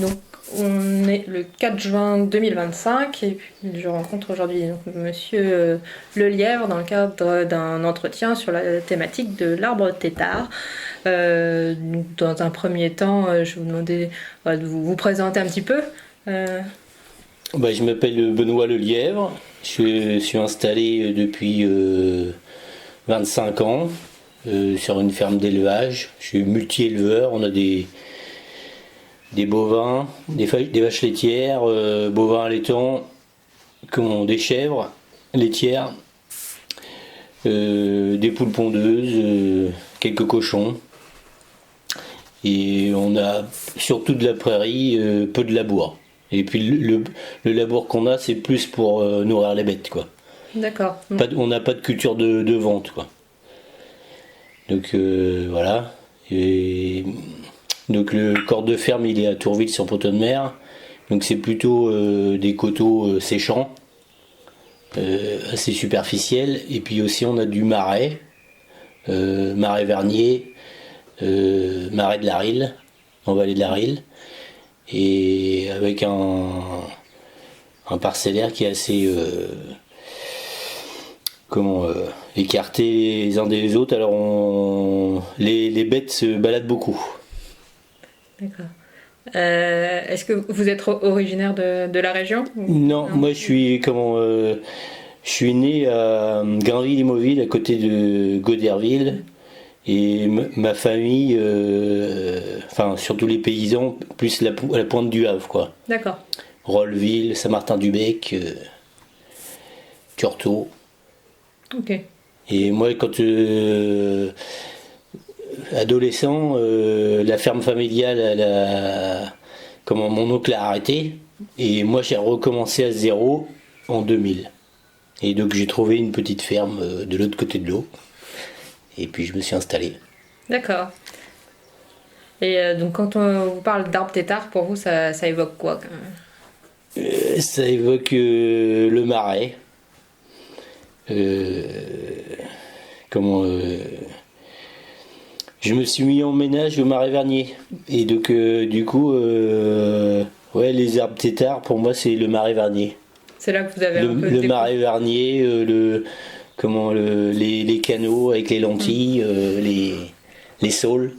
Donc, on est le 4 juin 2025 et puis je rencontre aujourd'hui donc, Monsieur Lelièvre dans le cadre d'un entretien sur la thématique de l'arbre tétard. Dans un premier temps, je vais vous demander de vous présenter un petit peu. Je m'appelle Benoît Lelièvre, je suis installé depuis 25 ans sur une ferme d'élevage. Je suis multi-éleveur, on a des bovins, des vaches laitières, bovins allaitants, des chèvres laitières, des poules pondeuses, quelques cochons. Et on a surtout de la prairie, peu de labour. Et puis le labour qu'on a, c'est plus pour nourrir les bêtes, quoi. D'accord. On n'a pas de culture de vente, quoi. Donc voilà. Et donc le corps de ferme, il est à Tourville-sur-Poteau-de-Mer. Donc c'est plutôt des coteaux séchants, assez superficiels. Et puis aussi on a du marais, marais vernier, marais de la Rille, en vallée de la Rille. Et avec un parcellaire qui est assez écarté les uns des autres. Alors les bêtes se baladent beaucoup. D'accord. Est-ce que vous êtes originaire de la région Non, moi je suis né à Grainville-Imoville, à côté de Goderville. Et ma famille, surtout les paysans, plus la pointe du Havre, quoi. D'accord. Rolleville, Saint-Martin-du-Bec, Turtot. Ok. Et moi, quand adolescent, la ferme familiale, mon oncle a arrêté, et moi j'ai recommencé à zéro en 2000. Et donc j'ai trouvé une petite ferme de l'autre côté de l'eau. Et puis je me suis installé. D'accord. Et donc quand on vous parle d'arbre tétard, pour vous, ça évoque quoi Ça évoque le marais. Je me suis mis en ménage au marais vernier. Et donc du coup, les arbres tétards, pour moi, c'est le marais vernier. C'est là que vous avez un peu le marais vernier, les canaux avec les lentilles, les saules.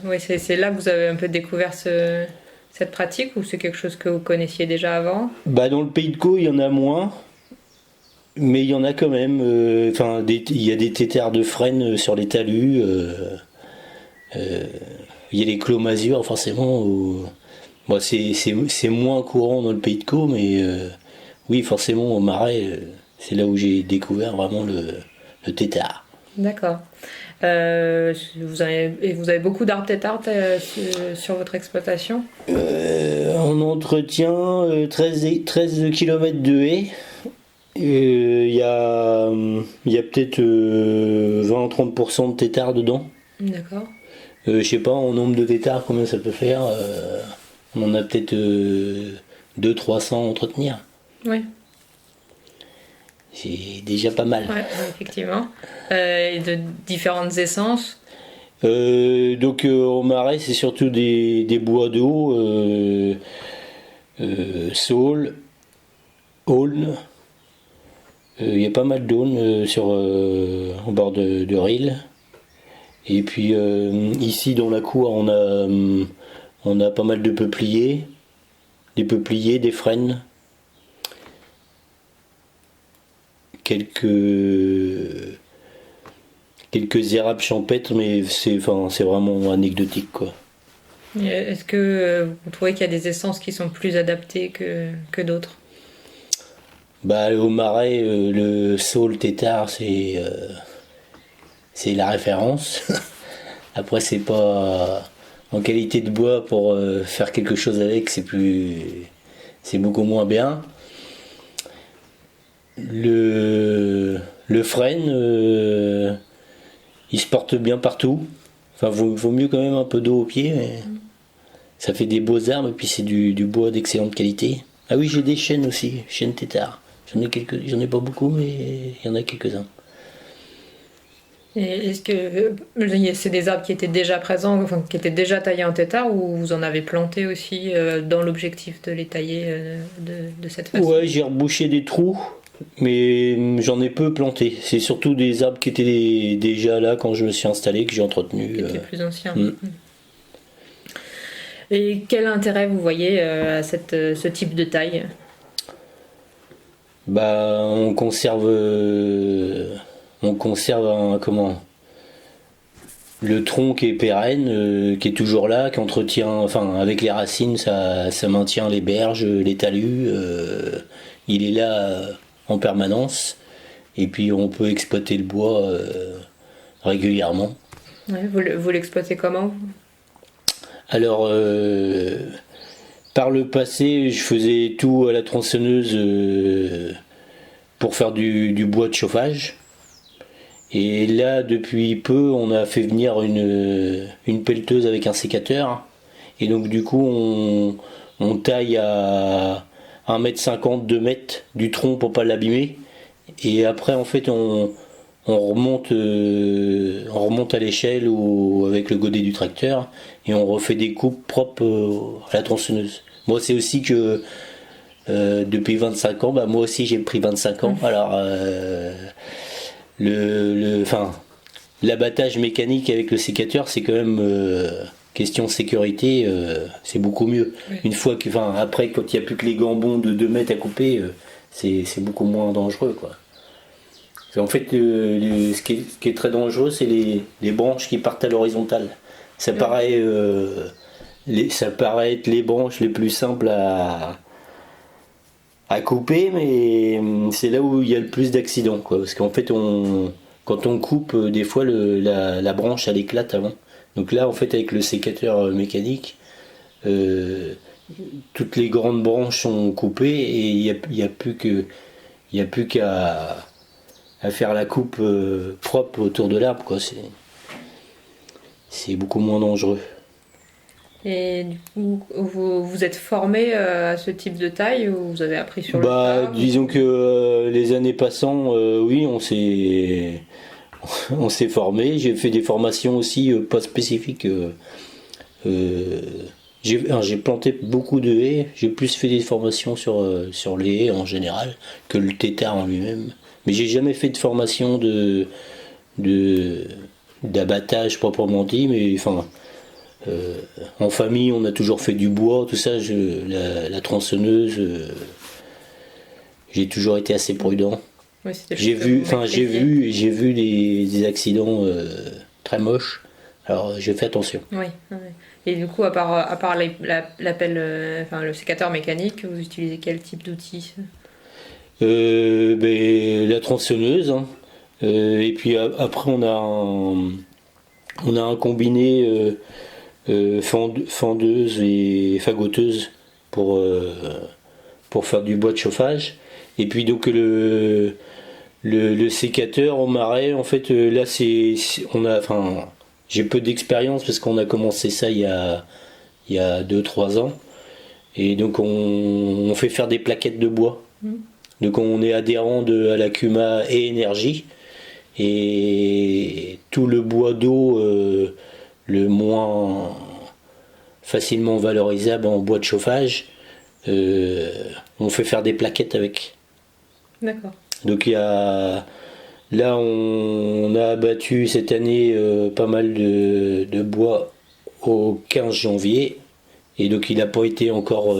Oui, c'est là que vous avez un peu découvert cette pratique, ou c'est quelque chose que vous connaissiez déjà avant? Dans le Pays de Caux, il y en a moins, mais il y en a quand même. Il y a des tétards de frêne sur les talus. Il y a les clos masures, forcément. C'est moins courant dans le Pays de Caux, mais oui, forcément, au marais, c'est là où j'ai découvert vraiment le tétard. D'accord. Vous avez beaucoup d'arbres tétards sur votre exploitation? On entretient 13 km de haies. Il y a peut-être 20-30% de tétards dedans. D'accord. Je sais pas en nombre de tétards combien ça peut faire. On en a peut-être 200-300 à entretenir. Oui. C'est déjà pas mal. Ouais, effectivement. Et de différentes essences. Donc au marais, c'est surtout des bois d'eau, saule, aulne. Il y a pas mal d'aulne au bord de Rille. Et puis ici dans la cour, on a pas mal de peupliers, des frênes. Quelques érables champêtres, mais c'est vraiment anecdotique, quoi. Est-ce que vous trouvez qu'il y a des essences qui sont plus adaptées que d'autres? Au marais, le saule tétard, c'est la référence. Après, c'est pas en qualité de bois pour faire quelque chose avec, c'est beaucoup moins bien. Le frêne, il se porte bien partout. Enfin, vaut mieux quand même un peu d'eau au pied, mais ça fait des beaux arbres, et puis c'est du bois d'excellente qualité. Ah oui, j'ai des chênes aussi, chênes tétards. J'en ai pas beaucoup, mais il y en a quelques-uns. Et est-ce que c'est des arbres qui étaient déjà présents, enfin, qui étaient déjà taillés en tétard, ou vous en avez planté aussi dans l'objectif de les tailler de cette façon? Ouais, j'ai rebouché des trous, mais j'en ai peu planté. C'est surtout des arbres qui étaient déjà là quand je me suis installé que j'ai entretenu. Qui étaient plus anciens. Mm. Et quel intérêt vous voyez à ce type de taille? Bah, on conserve le tronc qui est pérenne, qui est toujours là, qui entretient, enfin, avec les racines, ça maintient les berges, les talus. Il est là en permanence. Et puis on peut exploiter le bois régulièrement. Ouais, vous l'exploitez comment? Alors, par le passé, je faisais tout à la tronçonneuse pour faire du bois de chauffage. Et là, depuis peu, on a fait venir une pelleteuse avec un sécateur. Et donc, du coup, on taille à 1,50 m, 2 mètres du tronc pour pas l'abîmer. Et après, en fait, on remonte à l'échelle ou avec le godet du tracteur et on refait des coupes propres à la tronçonneuse. Moi, c'est aussi que depuis 25 ans, bah, moi aussi j'ai pris 25 ans. Alors, l'abattage mécanique avec le sécateur, c'est quand même question sécurité, c'est beaucoup mieux. Oui. Une fois que, après, quand il n'y a plus que les gambons de 2 mètres à couper, c'est beaucoup moins dangereux, quoi. En fait, ce qui est très dangereux, c'est les branches qui partent à l'horizontale. Ça paraît être les branches les plus simples à couper, mais c'est là où il y a le plus d'accidents, quoi. Parce qu'en fait, quand on coupe, des fois, la branche, elle éclate avant. Donc là, en fait, avec le sécateur mécanique, toutes les grandes branches sont coupées et il n'y a plus qu'à faire la coupe propre autour de l'arbre, quoi. C'est beaucoup moins dangereux. Et du coup, vous êtes formé à ce type de taille ou vous avez appris sur le tas? Disons que les années passant, oui, on s'est formé. J'ai fait des formations aussi pas spécifiques. J'ai planté beaucoup de haies. J'ai plus fait des formations sur les haies en général que le tétard en lui-même. Mais j'ai jamais fait de formation d'abattage proprement dit. Mais enfin, en famille, on a toujours fait du bois, tout ça. La tronçonneuse, j'ai toujours été assez prudent. Oui, J'ai vu des accidents très moches. Alors j'ai fait attention. Oui, oui. Et du coup, à part l'appel, enfin, le sécateur mécanique, vous utilisez quel type d'outil? La tronçonneuse, hein. Et puis après on a un combiné fendeuse et fagoteuse pour faire du bois de chauffage. Et puis donc le sécateur au marais, en fait, là j'ai peu d'expérience parce qu'on a commencé ça il y a 2-3 ans. Et donc on fait faire des plaquettes de bois. Donc on est adhérent à la CUMA et Énergie. Et tout le bois d'eau le moins facilement valorisable en bois de chauffage, on fait faire des plaquettes avec. D'accord. Donc là on a abattu cette année pas mal de bois au 15 janvier et donc il n'a pas été encore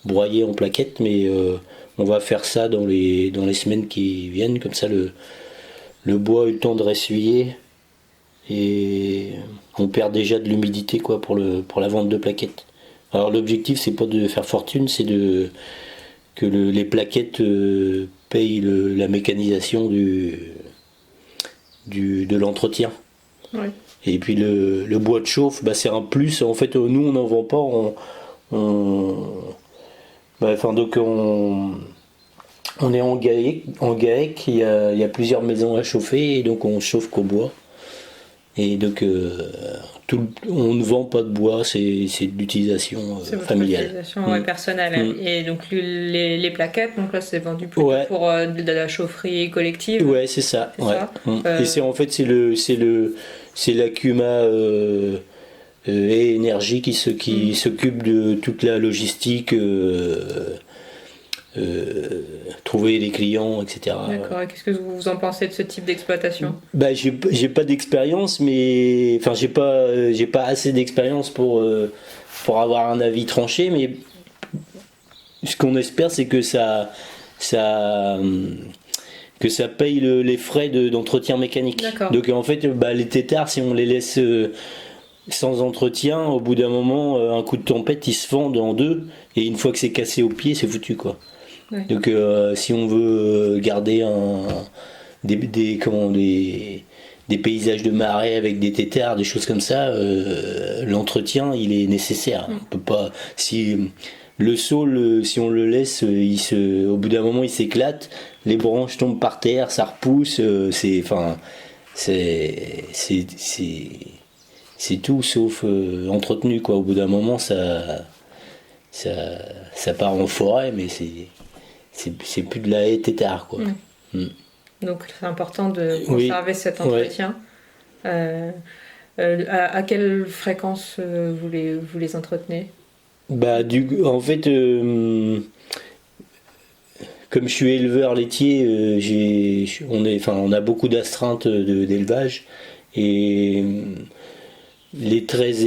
broyé en plaquettes, mais on va faire ça dans les semaines qui viennent, comme ça le bois a eu le temps de ressuyer et on perd déjà de l'humidité, quoi, pour la vente de plaquettes. Alors l'objectif c'est pas de faire fortune, c'est que les plaquettes payent la mécanisation de l'entretien. Oui. Et puis le bois de chauffe, c'est un plus. En fait, nous on n'en vend pas. Donc on est en GAEC, il y a plusieurs maisons à chauffer et donc on chauffe qu'au bois. Et donc, on ne vend pas de bois, c'est de l'utilisation C'est votre familiale. utilisation personnelle. Et donc les plaquettes, donc là c'est vendu plutôt pour de la chaufferie collective. Ouais, c'est ça. Et c'est en fait c'est l'Acuma et Énergie qui s'occupe de toute la logistique, trouver les clients, etc. D'accord. Et qu'est-ce que vous en pensez de ce type d'exploitation? Bah, j'ai pas d'expérience, mais enfin j'ai pas assez d'expérience pour avoir un avis tranché, mais ce qu'on espère c'est que ça paye les frais d'entretien mécanique. D'accord. Donc en fait, les têtards, si on les laisse sans entretien, au bout d'un moment, un coup de tempête, ils se fendent en deux, et une fois que c'est cassé au pied, c'est foutu, quoi. Oui. Donc si on veut garder des paysages de marais avec des têtards, des choses comme ça, l'entretien il est nécessaire. On peut pas, si le saule, si on le laisse, au bout d'un moment il s'éclate, les branches tombent par terre, ça repousse, c'est tout sauf entretenu, quoi. Au bout d'un moment ça part en forêt, mais c'est plus de la haie tétard, quoi. Donc c'est important de conserver cet entretien. À quelle fréquence vous les entretenez? En fait, comme je suis éleveur laitier, on a beaucoup d'astreintes d'élevage, et les 13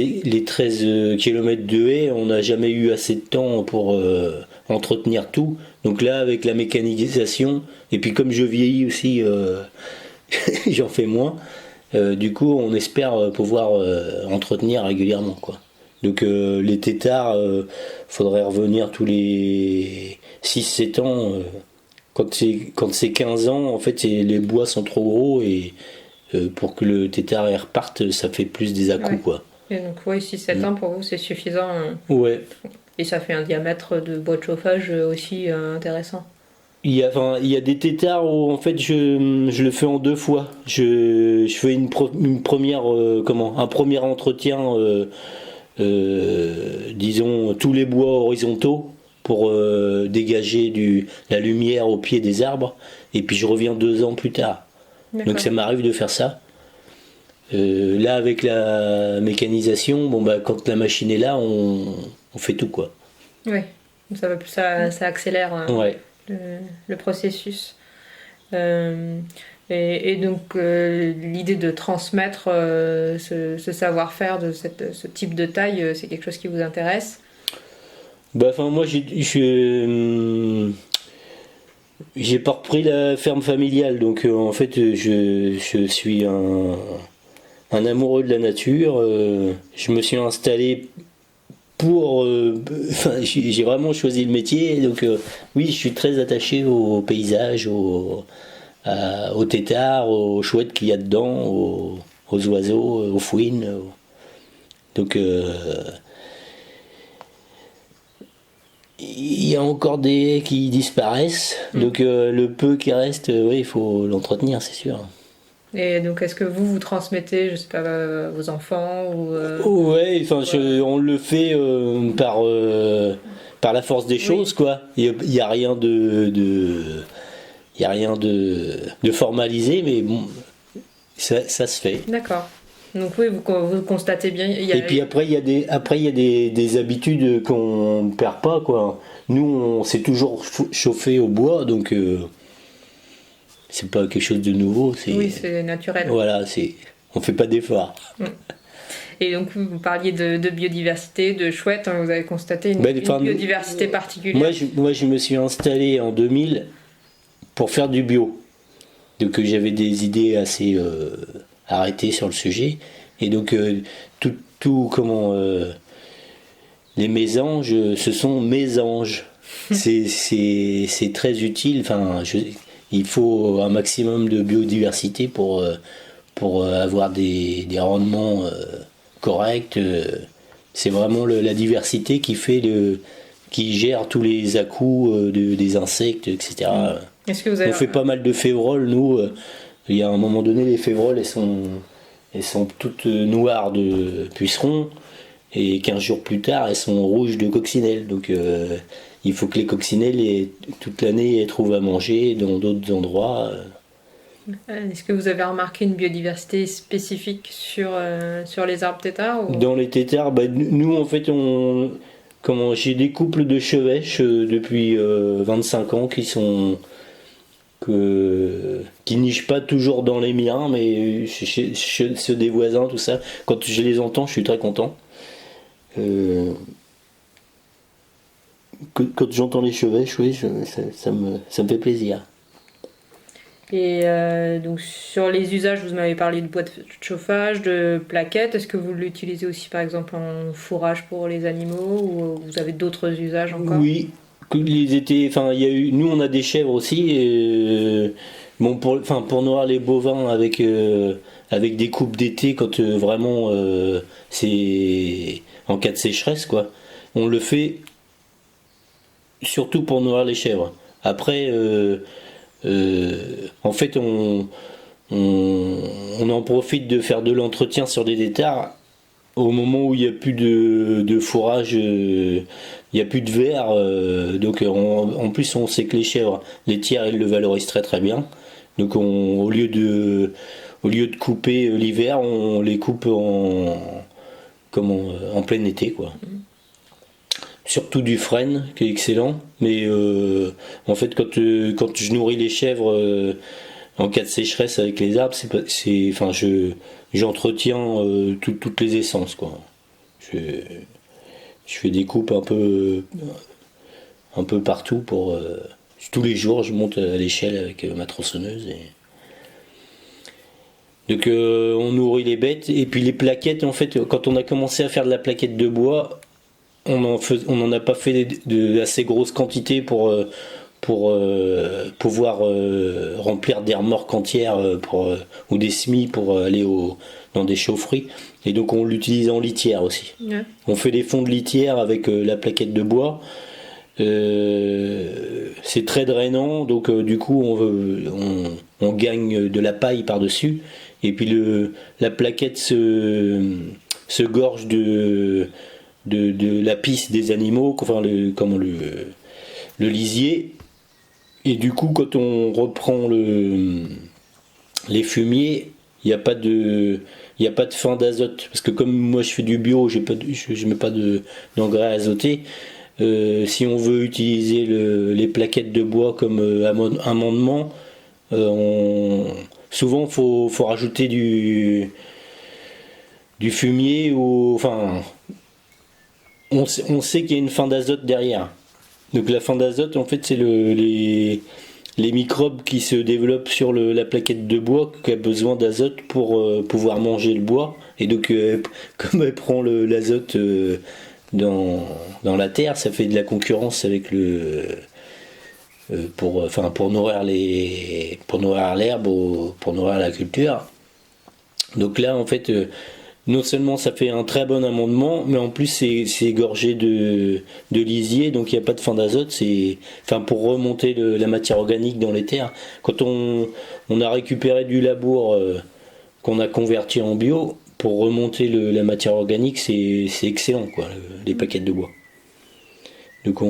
km de haie, on n'a jamais eu assez de temps pour entretenir tout. Donc là, avec la mécanisation, et puis comme je vieillis aussi, j'en fais moins. Du coup, on espère pouvoir entretenir régulièrement, quoi. Donc les têtards, faudrait revenir tous les 6-7 ans. Quand c'est 15 ans, en fait, les bois sont trop gros, et pour que le tétard reparte, ça fait plus des à-coups, quoi. Et donc 6-7 ans pour vous, c'est suffisant. Ouais. Et ça fait un diamètre de bois de chauffage aussi intéressant. Il y a des têtards où en fait je le fais en 2 fois. Je fais une première un premier entretien, disons tous les bois horizontaux pour dégager la lumière au pied des arbres, et puis je reviens 2 ans plus tard. D'accord. Donc ça m'arrive de faire ça. Là avec la mécanisation, quand la machine est là, on fait tout, quoi. Oui, ça accélère le processus. Et donc l'idée de transmettre ce savoir-faire de ce type de taille, c'est quelque chose qui vous intéresse? Moi j'ai pas repris la ferme familiale, donc en fait je suis un amoureux de la nature. Je me suis installé j'ai vraiment choisi le métier, donc oui, je suis très attaché au paysage, aux têtards, aux chouettes qu'il y a dedans, aux oiseaux, aux fouines. Donc il y a encore des haies qui disparaissent, donc le peu qui reste, il faut l'entretenir, c'est sûr. Et donc, est-ce que vous transmettez, je sais pas, vos enfants ou on le fait par la force des choses, quoi. Il y a rien de formalisé, mais bon, ça se fait. D'accord. Donc oui, vous constatez bien. Et puis après, il y a des habitudes qu'on ne perd pas, quoi. Nous, on s'est toujours chauffé au bois, donc c'est pas quelque chose de nouveau. Oui, c'est naturel. Voilà, on fait pas d'efforts. Et donc vous parliez de biodiversité, de chouettes, hein, vous avez constaté une biodiversité particulière. Moi, je me suis installé en 2000 pour faire du bio. Donc j'avais des idées assez arrêtées sur le sujet. Et donc les mésanges, ce sont mes anges. C'est très utile. Il faut un maximum de biodiversité pour avoir des rendements corrects. C'est vraiment la diversité qui gère tous les à-coups des insectes, etc. Est-ce que vous avez... On fait pas mal de févroles, nous. Il y a un moment donné, les févroles, elles sont elles sont toutes noires de pucerons, et 15 jours plus tard, elles sont rouges de coccinelles. Donc il faut que les coccinelles, toute l'année, elles trouvent à manger dans d'autres endroits. Est-ce que vous avez remarqué une biodiversité spécifique sur les arbres têtards ou... Dans les têtards, nous en fait, j'ai des couples de chevêches depuis 25 ans qui nichent pas toujours dans les miens, mais chez ceux des voisins, tout ça. Quand je les entends, je suis très content. Quand j'entends les chevêches, oui, ça me fait plaisir. Et donc sur les usages, vous m'avez parlé de boîtes de chauffage, de plaquettes. Est-ce que vous l'utilisez aussi par exemple en fourrage pour les animaux ou vous avez d'autres usages encore? Oui, nous on a des chèvres aussi. Bon, pour nourrir les bovins avec des coupes d'été quand vraiment c'est en cas de sécheresse quoi. On le fait surtout pour nourrir les chèvres. Après, en fait, on en profite de faire de l'entretien sur des têtards au moment où il n'y a plus de fourrage, il n'y a plus de verre. Donc en plus, on sait que les chèvres laitières, elles le valorisent très très bien. Donc au lieu de couper l'hiver, on les coupe en plein été quoi. Surtout du frêne qui est excellent, mais en fait quand je nourris les chèvres en cas de sécheresse avec les arbres, j'entretiens toutes les essences quoi. Je fais des coupes un peu partout pour tous les jours je monte à l'échelle avec ma tronçonneuse donc on nourrit les bêtes et puis les plaquettes en fait quand on a commencé à faire de la plaquette de bois on n'en a pas fait de assez grosses quantités pour pouvoir remplir des remorques entières ou des semis pour aller dans des chaufferies et donc on l'utilise en litière aussi. Ouais. On fait des fonds de litière avec la plaquette de bois. C'est très drainant donc du coup on gagne de la paille par dessus et puis la plaquette se gorge de la pisse des animaux, enfin le lisier, et du coup quand on reprend les fumiers, il n'y a pas de fin d'azote parce que comme moi je fais du bio, je mets pas d'engrais azoté. Si on veut utiliser les plaquettes de bois comme amendement, souvent faut rajouter du fumier ou enfin on sait qu'il y a une fin d'azote derrière. Donc la fin d'azote, en fait, c'est les microbes qui se développent sur la plaquette de bois qui a besoin d'azote pour pouvoir manger le bois. Et donc, comme elle prend l'azote dans la terre, ça fait de la concurrence avec pour nourrir l'herbe, pour nourrir la culture. Donc là, en fait, non seulement ça fait un très bon amendement, mais en plus c'est gorgé de lisier, donc il n'y a pas de fin d'azote. Pour remonter la matière organique dans les terres. Quand on a récupéré du labour qu'on a converti en bio, pour remonter la matière organique, c'est excellent quoi, les paquettes de bois. Donc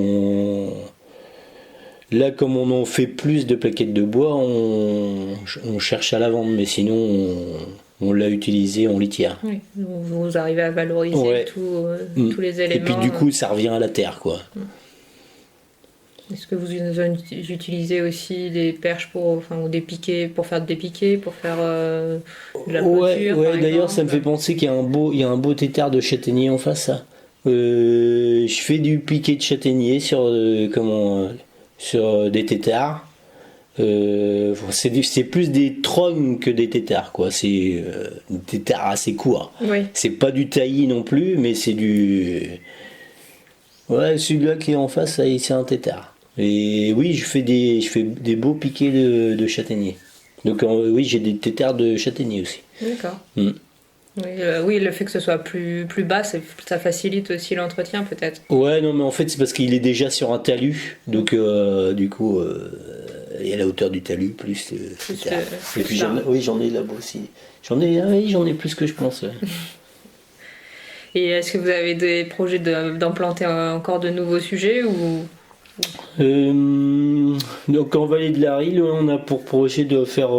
là, comme on en fait plus de plaquettes de bois, on cherche à la vendre, mais sinon on l'a utilisé en litière. Oui, vous arrivez à valoriser ouais. tous les éléments. Et puis du coup, ça revient à la terre, quoi. Est-ce que vous utilisez aussi des perches ou des piquets pour faire des piquets, pour faire de la clôture? Ouais. D'ailleurs, ça me fait penser qu'il y a un beau tétard de châtaignier en face. Ça. Je fais du piquet de châtaignier sur des tétards. C'est plus des trognes que des tétards quoi. C'est des tétards assez courts. Oui. C'est pas du taillis non plus, mais c'est du. Ouais, celui-là qui est en face, c'est un tétard. Et oui, je fais des beaux piquets de châtaignier. Donc oui, j'ai des tétards de châtaignier aussi. D'accord. Oui, le fait que ce soit plus bas, ça facilite aussi l'entretien peut-être. Ouais, non, mais en fait c'est parce qu'il est déjà sur un talus, donc du coup et à la hauteur du talus, plus tard. Et puis j'en ai là-bas aussi. J'en ai plus que je pense. Ouais. Et est-ce que vous avez des projets d'implanter encore de nouveaux sujets ou... Donc en vallée de la Rille, on a pour projet de faire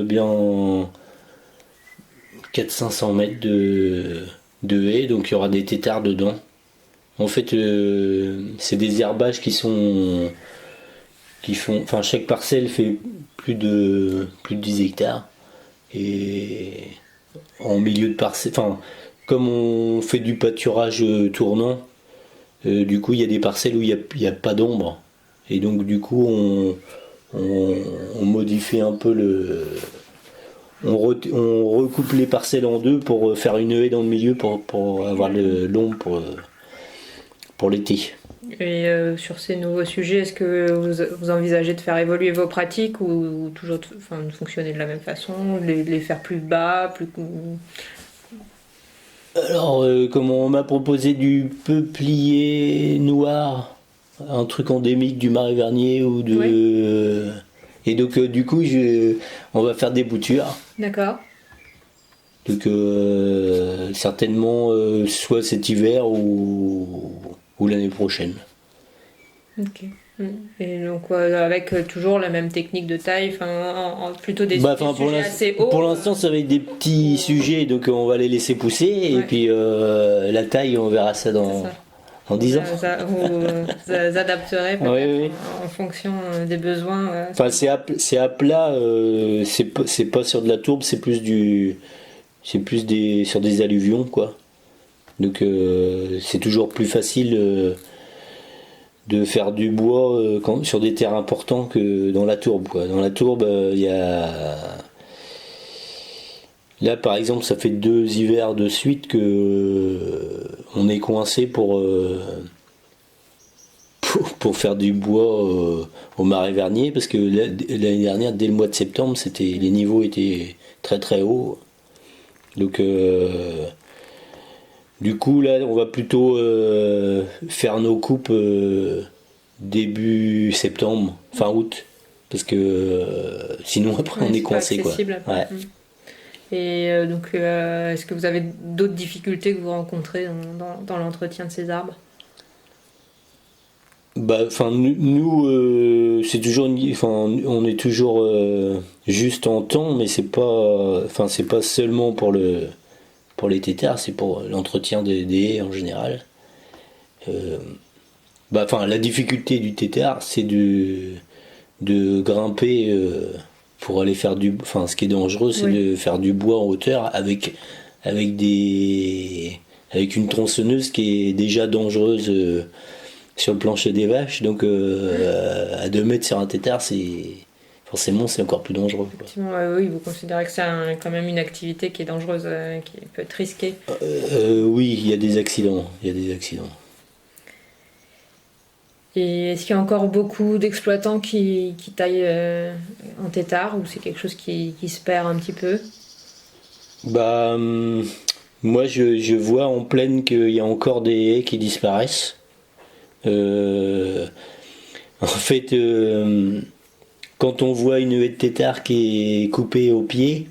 bien 400-500 mètres de haies, donc il y aura des têtards dedans. En fait, c'est des herbages qui font, enfin chaque parcelle fait plus de 10 hectares. Et en milieu de parcelle, enfin comme on fait du pâturage tournant, du coup il y a des parcelles où il n'y a pas d'ombre. Et donc du coup on modifie un peu on recoupe les parcelles en deux pour faire une haie dans le milieu pour avoir l'ombre pour l'été. Et sur ces nouveaux sujets, est-ce que vous envisagez de faire évoluer vos pratiques ou toujours de fonctionner de la même façon, les faire plus bas, plus... Alors, comme on m'a proposé du peuplier noir, un truc endémique du Marais Vernier ou de... Oui. Et donc, du coup, on va faire des boutures. D'accord. Donc, certainement, soit cet hiver ou l'année prochaine. Ok. Et donc avec toujours la même technique de taille, plutôt des sujets assez hauts. Pour l'instant, ça va être des petits sujets, donc on va les laisser pousser. Ouais. Et puis la taille, on verra ça dans 10 ans. Vous adapterez peut-être en fonction des besoins. Enfin, c'est à plat, c'est pas sur de la tourbe, c'est plus sur des alluvions, quoi. Donc c'est toujours plus facile de faire du bois sur des terres importants que dans la tourbe, quoi. Dans la tourbe, il y a... Là, par exemple, ça fait 2 hivers de suite que on est coincé pour faire du bois au Marais Vernier, parce que l'année dernière, dès le mois de septembre, les niveaux étaient très très hauts. Donc du coup, là, on va plutôt faire nos coupes début septembre, fin août, parce que sinon après on est coincé, quoi. Ouais. Et donc, est-ce que vous avez d'autres difficultés que vous rencontrez dans l'entretien de ces arbres ? Nous, c'est toujours, on est toujours juste en temps, mais c'est pas seulement pour les têtards, c'est pour l'entretien des haies en général. La difficulté du tétard, c'est de grimper pour aller faire ce qui est dangereux, c'est de faire du bois en hauteur avec une tronçonneuse qui est déjà dangereuse sur le plancher des vaches. Donc à 2 mètres sur un tétard, forcément c'est encore plus dangereux. Effectivement, oui, vous considérez que c'est quand même une activité qui est dangereuse, qui peut être risquée. Oui, il y a des accidents. Et est-ce qu'il y a encore beaucoup d'exploitants qui taillent en tétard, ou c'est quelque chose qui se perd un petit peu ? Moi je vois en plaine qu'il y a encore des haies qui disparaissent. En fait, quand on voit une haie de tétard qui est coupée au pied,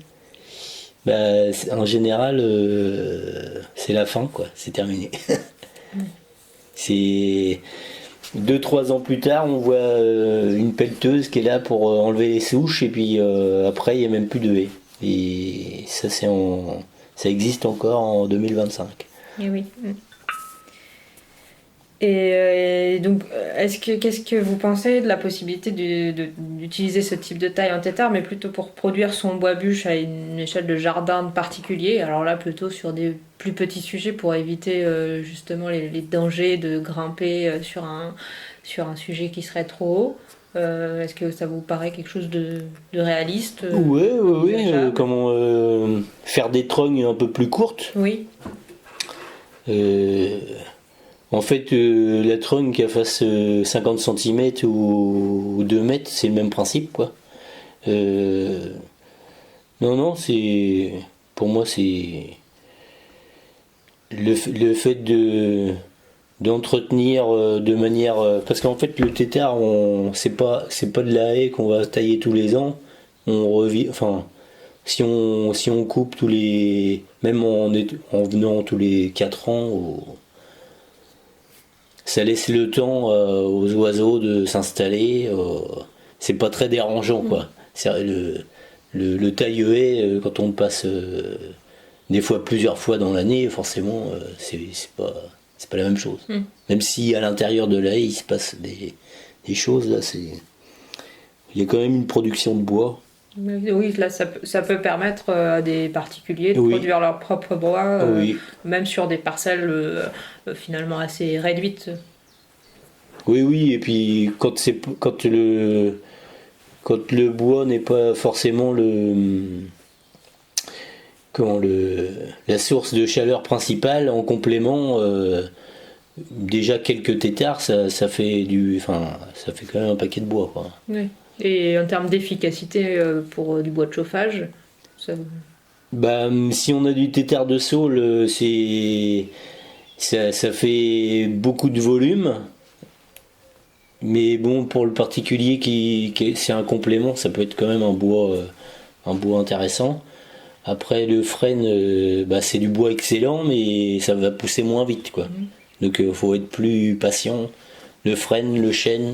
en général c'est la fin, quoi, c'est terminé. C'est 2-3 ans plus tard, on voit une pelleteuse qui est là pour enlever les souches, et puis après il n'y a même plus de haies. Et ça, ça existe encore en 2025. Et oui. Et donc, qu'est-ce que vous pensez de la possibilité d'utiliser ce type de taille en tétard, mais plutôt pour produire son bois bûche à une échelle de jardin particulier, alors là plutôt sur des plus petits sujets pour éviter justement les dangers de grimper sur un sujet qui serait trop haut. Est-ce que ça vous paraît quelque chose de réaliste? Oui. Comment faire des trognes un peu plus courtes? Oui. En fait, la trogne qui fasse 50 cm ou 2 mètres, c'est le même principe, quoi. Non, pour moi, c'est le fait d'entretenir de manière parce qu'en fait le tétard c'est pas de la haie qu'on va tailler tous les ans. On revit enfin si on coupe tous les même en venant tous les 4 ans ça laisse le temps aux oiseaux de s'installer, c'est pas très dérangeant quoi. C'est le taille-haie quand on passe des fois plusieurs fois dans l'année, forcément c'est pas la même chose. Même si à l'intérieur de la haie il se passe des choses là, il y a quand même une production de bois. Oui, là, ça peut permettre à des particuliers de produire leur propre bois, même sur des parcelles finalement assez réduites. Oui, et puis quand le bois n'est pas forcément la source de chaleur principale, en complément, déjà quelques tétards, ça fait quand même un paquet de bois, quoi. Oui. Et en termes d'efficacité pour du bois de chauffage, si on a du tétard de saule, ça fait beaucoup de volume. Mais bon, pour le particulier c'est un complément, ça peut être quand même un bois intéressant. Après le frêne, c'est du bois excellent, mais ça va pousser moins vite, quoi. Donc faut être plus patient. Le frêne, le chêne,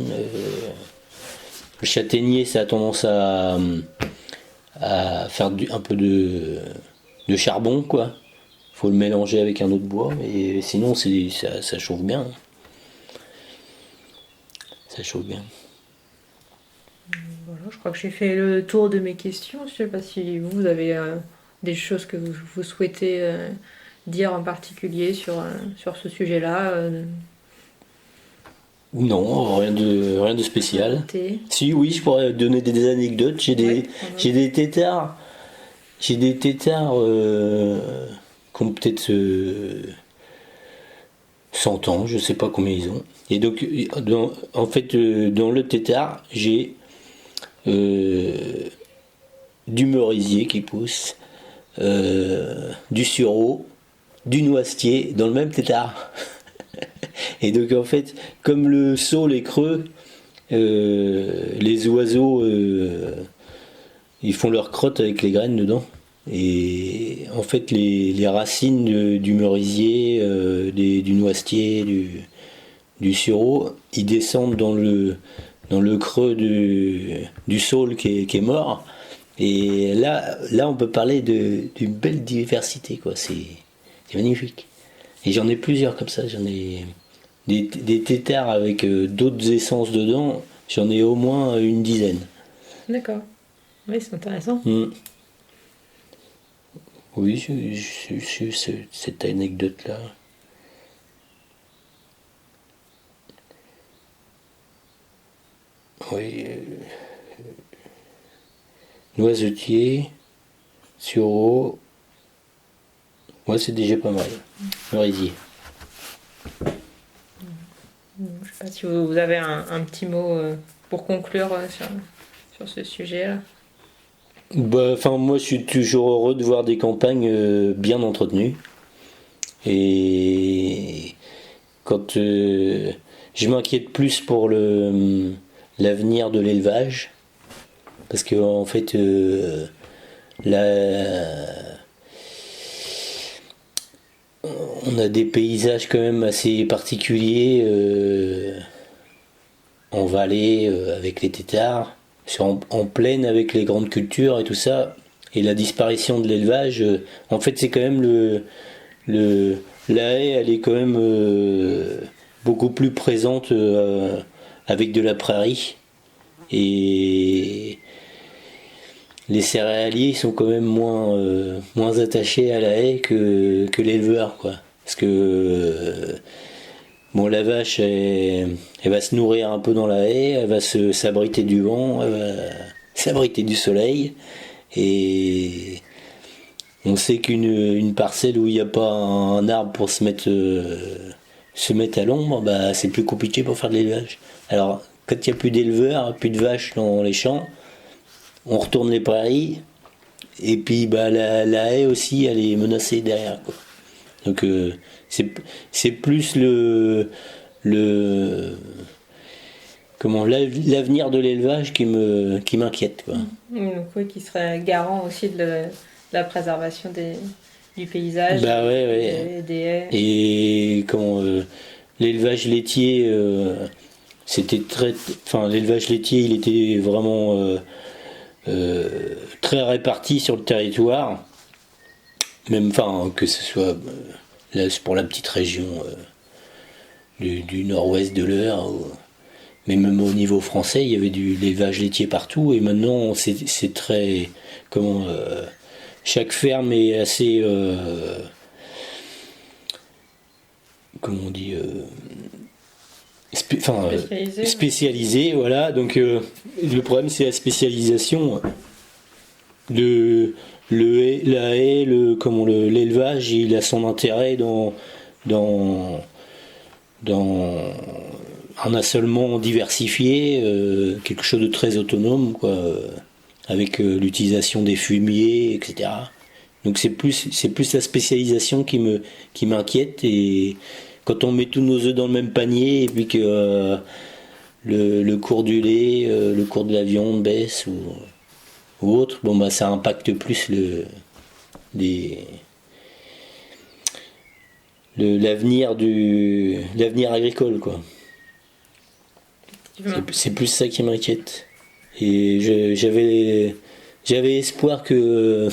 le châtaignier, ça a tendance à faire un peu de charbon, quoi. Faut le mélanger avec un autre bois, et sinon ça chauffe bien. Ça chauffe bien. Voilà, je crois que j'ai fait le tour de mes questions. Je ne sais pas si vous avez des choses que vous souhaitez dire en particulier sur ce sujet-là. Non, rien de spécial. Si, oui, je pourrais donner des anecdotes. J'ai des tétards. J'ai des tétards qui ont peut-être 100 ans, je sais pas combien ils ont. Et donc, en fait, dans le tétard, j'ai du merisier qui pousse, du sureau, du noisetier dans le même tétard. Et donc, en fait, comme le saule est creux, les oiseaux ils font leur crotte avec les graines dedans. Et en fait, les racines du merisier, du noisetier, du sureau, ils descendent dans le creux du saule qui est mort. Et là, on peut parler d'une belle diversité, quoi. C'est magnifique. Et j'en ai plusieurs comme ça. J'en ai des tétards avec d'autres essences dedans. J'en ai au moins une dizaine. D'accord. Oui, c'est intéressant. Oui, j'ai cette anecdote-là. Oui. Noisetier, sureau. Ouais, c'est déjà pas mal. Merisier. Je ne sais pas si vous avez un petit mot pour conclure sur ce sujet-là. Moi, je suis toujours heureux de voir des campagnes bien entretenues. Et quand je m'inquiète plus pour l'avenir de l'élevage, parce que en fait, on a des paysages quand même assez particuliers en vallée avec les tétards, en plaine avec les grandes cultures et tout ça, et la disparition de l'élevage. En fait, c'est quand même la haie, elle est quand même beaucoup plus présente avec de la prairie, et les céréaliers sont quand même moins attachés à la haie que l'éleveur, quoi. Parce que la vache, elle va se nourrir un peu dans la haie, elle va s'abriter du vent, elle va s'abriter du soleil, et on sait qu'une parcelle où il n'y a pas un arbre pour se mettre à l'ombre, c'est plus compliqué pour faire de l'élevage. Alors, quand il n'y a plus d'éleveurs, plus de vaches dans les champs, on retourne les prairies, et puis la haie aussi, elle est menacée derrière, quoi. Donc c'est plus le comment l'avenir de l'élevage qui m'inquiète, quoi. Donc oui, qui serait garant aussi de la préservation du paysage, Bah ouais. des haies. Et comment l'élevage laitier, l'élevage laitier, il était vraiment très réparti sur le territoire, même que ce soit là, pour la petite région du nord-ouest de l'Eure, mais même au niveau français, il y avait de l'élevage laitier partout, et maintenant c'est très comment chaque ferme est assez comment on dit spécialisée, voilà. Donc le problème, c'est la spécialisation. La haie, l'élevage, il a son intérêt dans un assolement diversifié, quelque chose de très autonome, quoi, avec l'utilisation des fumiers, etc. Donc c'est plus la spécialisation qui m'inquiète, et quand on met tous nos œufs dans le même panier et puis que le cours du lait, le cours de la viande baisse ou autre, bon bah ça impacte plus l'avenir agricole, quoi. C'est plus ça qui m'inquiète. Et j'avais espoir que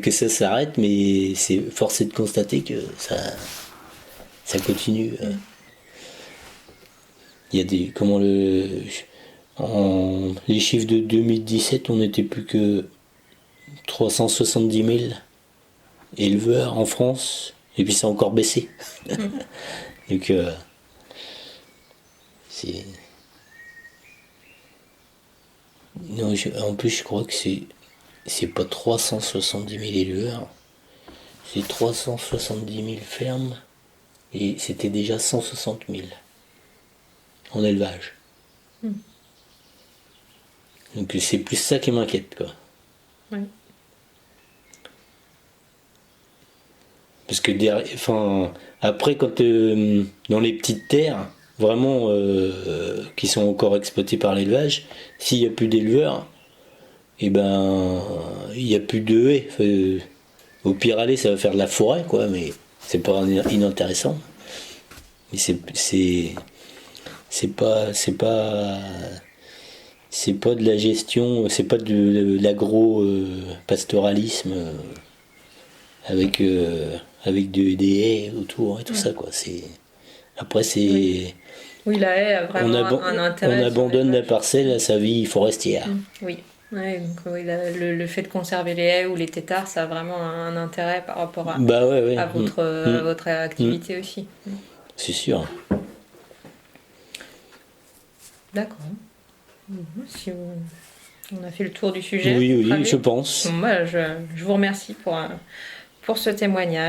ça s'arrête, mais c'est forcé de constater que ça continue. Il y a les chiffres de 2017, on n'était plus que 370 000 éleveurs en France, et puis ça a encore baissé. Donc c'est... Non, en plus je crois que c'est pas 370 000 éleveurs, c'est 370 000 fermes, et c'était déjà 160 000 en élevage. Donc c'est plus ça qui m'inquiète, quoi. Oui. Parce que après, quand dans les petites terres, vraiment qui sont encore exploitées par l'élevage, s'il n'y a plus d'éleveurs, et ben il n'y a plus de haies. Au pire aller, ça va faire de la forêt, quoi, mais c'est pas inintéressant. Mais c'est pas de la gestion, c'est pas de l'agro-pastoralisme avec des haies autour et tout ça, quoi. Après, c'est... Oui, la haie a vraiment un intérêt. On abandonne la parcelle à sa vie forestière. Oui. Ouais, donc, oui, le fait de conserver les haies ou les têtards, ça a vraiment un intérêt par rapport à votre activité aussi. C'est sûr. D'accord. Si on a fait le tour du sujet. Oui, je pense. Bon, je vous remercie pour ce témoignage.